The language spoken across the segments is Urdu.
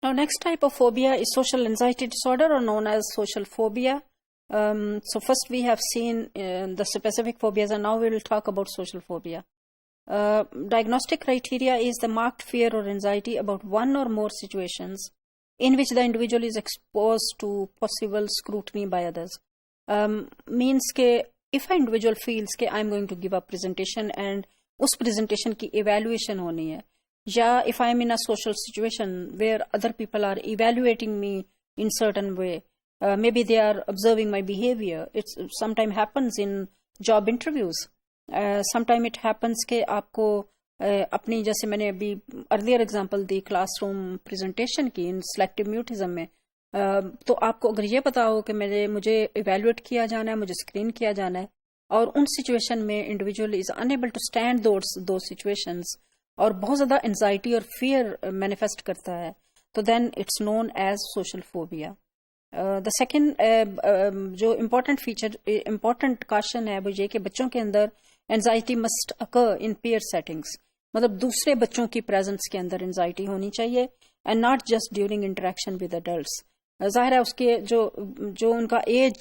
Now, next type of phobia is social anxiety disorder, or known as social phobia. So first we have seen the specific phobias, and now we will talk about social phobia. Diagnostic criteria is the marked fear or anxiety about one or more situations in which the individual is exposed to possible scrutiny by others. Means ke if an individual feels ke I'm going to give a presentation and us presentation ki evaluation honi hai, ya if I'm in a social situation where other people are evaluating me in certain way, maybe they are observing my behavior. It sometimes happens in job interviews. Sometimes it happens کہ آپ کو اپنی جیسے میں نے ابھی earlier example the class room presentation کی ان سلیکٹیو میوٹزم میں، تو آپ کو اگر یہ پتا ہو کہ مجھے ایویلویٹ کیا جانا ہے، مجھے اسکرین کیا جانا ہے، اور ان سچویشن میں individual is unable to stand دو سچویشنز اور بہت زیادہ انزائٹی اور فیئر مینیفیسٹ کرتا ہے، تو then it's known as social phobia. The second جو امپورٹنٹ کاشن ہے وہ یہ کہ بچوں کے اندر anxiety must occur in peer settings, مطلب دوسرے بچوں کی پریزنس کے اندر اینزائٹی ہونی چاہیے، and not just during interaction with adults. ظاہر ہے اس کے جو ان کا ایج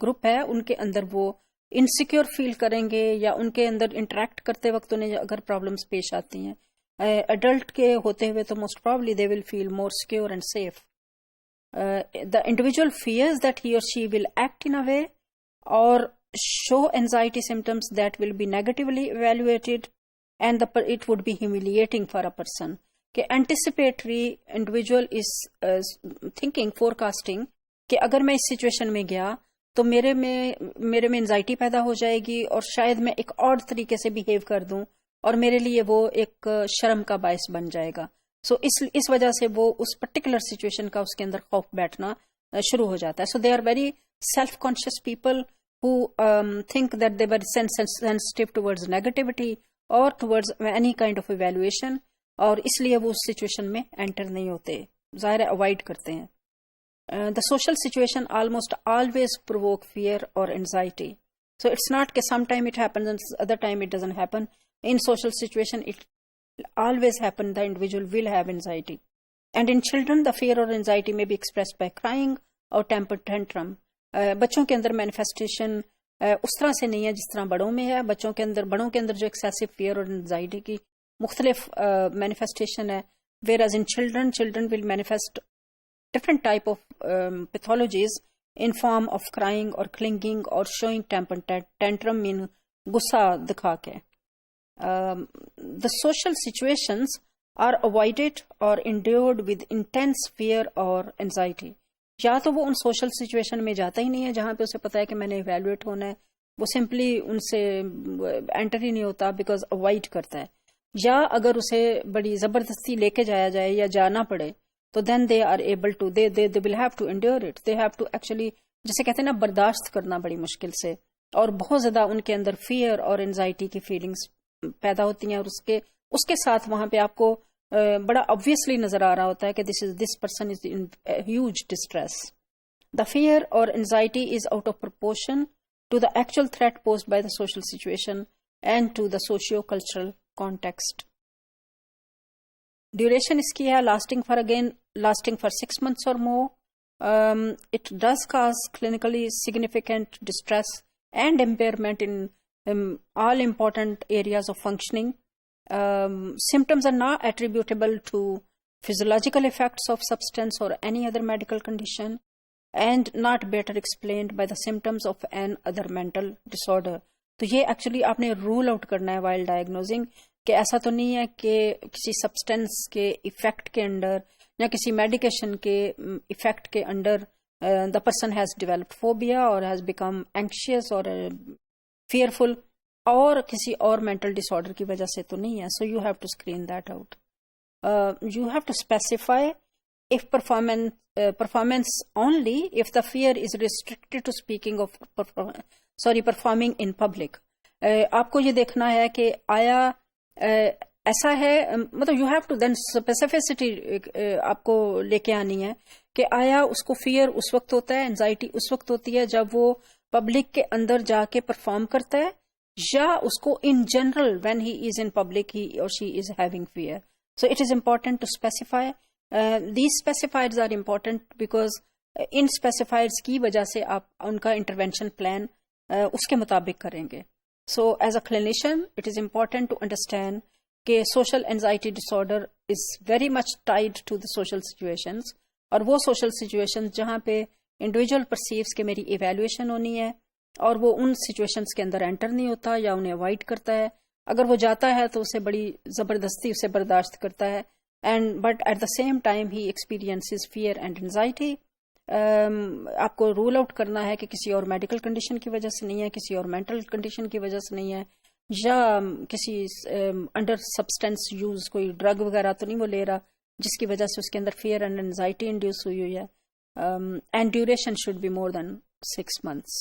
گروپ ہے ان کے اندر وہ انسیکیور فیل کریں گے، یا ان کے اندر انٹریکٹ کرتے وقت انہیں اگر پرابلمس پیش آتی ہیں. ایڈلٹ کے ہوتے ہوئے تو most probably they will feel more secure and safe. The individual fears that he or she will act in a way or show anxiety symptoms that will be negatively evaluated, and it would be humiliating for a person. کہ anticipatory individual is thinking, forecasting کہ اگر میں اس سچویشن میں گیا تو میرے میں انزائٹی پیدا ہو جائے گی، اور شاید میں ایک اور طریقے سے بیہیو کر دوں اور میرے لیے وہ ایک شرم کا باعث بن جائے گا. سو اس وجہ سے وہ اس پرٹیکولر سچویشن کا اس کے اندر خوف بیٹھنا شروع ہو جاتا ہے. So they are very self conscious people who think that they very sensitive towards negativity اور towards any kind of evaluation, اور اس لیے وہ اس سچویشن میں انٹر نہیں ہوتے، ظاہر ہے اوائڈ کرتے ہیں. The social situation almost always provoke fear اور اینزائٹی. سو اٹس ناٹ کہ some time it happens other time it doesn't happen. In social situation it always happen, the individual will have anxiety. And in children, the fear or anxiety may be expressed by crying or temper tantrum. بچوں کے اندر مینیفیسٹیشن اس طرح سے نہیں ہے جس طرح بڑوں میں ہے. بڑوں کے اندر جو ایکسیسو فیئر اور انزائٹی کی مختلف مینیفیسٹیشن ہے، whereas in children will manifest different type of pathologies in form of crying or clinging or showing temper tantrum in غصہ دکھا کے. The social situations are avoided or endured with intense fear or anxiety. یا تو وہ ان سوشل سچویشن میں جاتا ہی نہیں ہے جہاں پہ اسے پتا ہے کہ میں نے ایویلویٹ ہونا ہے، وہ سمپلی ان سے انٹر ہی نہیں ہوتا بیکاز اوائڈ کرتا ہے. یا اگر اسے بڑی زبردستی لے کے جایا جائے یا جانا پڑے تو then they are able to they will have to endure it. They have to actually جسے کہتے ہیں نا برداشت کرنا بڑی مشکل سے، اور بہت زیادہ ان کے اندر فیئر اور انزائٹی کی فیلنگس پیدا ہوتی ہیں، اور اس کے ساتھ وہاں پہ آپ کو بڑا obviously نظر آ رہا ہوتا ہے کہ this person is in huge distress. The fear or anxiety is out of proportion to the actual threat posed by the social situation and to the socio-cultural context. Duration اس کی ہے lasting for 6 months or more. It does cause clinically significant distress and impairment in all important areas of functioning. Symptoms are not attributable to physiological effects of substance or any other medical condition, and not better explained by the symptoms of an other mental disorder. تو یہ ایکچولی آپ نے رول آؤٹ کرنا ہے وائل ڈائگنوزنگ کہ ایسا تو نہیں ہے کہ کسی سبسٹینس کے ایفیکٹ کے انڈر یا کسی میڈیکیشن کے ایفیکٹ کے under the person has developed phobia or has become anxious or fearful, اور کسی اور mental disorder کی وجہ سے تو نہیں ہے. So you have to screen that out. You have to specify if performance only if the fear is restricted to speaking of performing in public. آپ کو یہ دیکھنا ہے کہ آیا ایسا ہے، مطلب you have to then specificity آپ کو لے کے آنی ہے کہ آیا اس کو فیئر اس وقت ہوتا ہے، انزائٹی اس وقت ہوتی ہے جب وہ پبلک کے اندر جا کے پرفارم کرتا ہے، یا اس کو in general when he is in public he اور she is having fear. So it is important to specify these specifiers are important because ان اسپیسیفائرز کی وجہ سے آپ ان کا انٹروینشن پلان اس کے مطابق کریں گے. So as a clinician it is important to understand کہ social anxiety disorder is very much tied to the social situations, اور وہ سوشل سچویشن جہاں پہ انڈیویجول پرسیوز کہ میری ایویلویشن ہونی ہے اور وہ ان سچویشنز کے اندر انٹر نہیں ہوتا یا انہیں اوائڈ کرتا ہے. اگر وہ جاتا ہے تو اسے بڑی زبردستی اسے برداشت کرتا ہے, and but at the same time ہی ایکسپیرینسز فیئر اینڈ انزائٹی. آپ کو رول آؤٹ کرنا ہے کہ کسی اور میڈیکل کنڈیشن کی وجہ سے نہیں ہے, کسی اور مینٹل کنڈیشن کی وجہ سے نہیں ہے, یا کسی انڈر سبسٹینس یوز کوئی ڈرگ وغیرہ تو نہیں وہ لے رہا جس کی وجہ سے اس کے اندر فیئر اینڈ انزائٹی انڈیوس ہوئی ہے. And duration should be more than 6 months.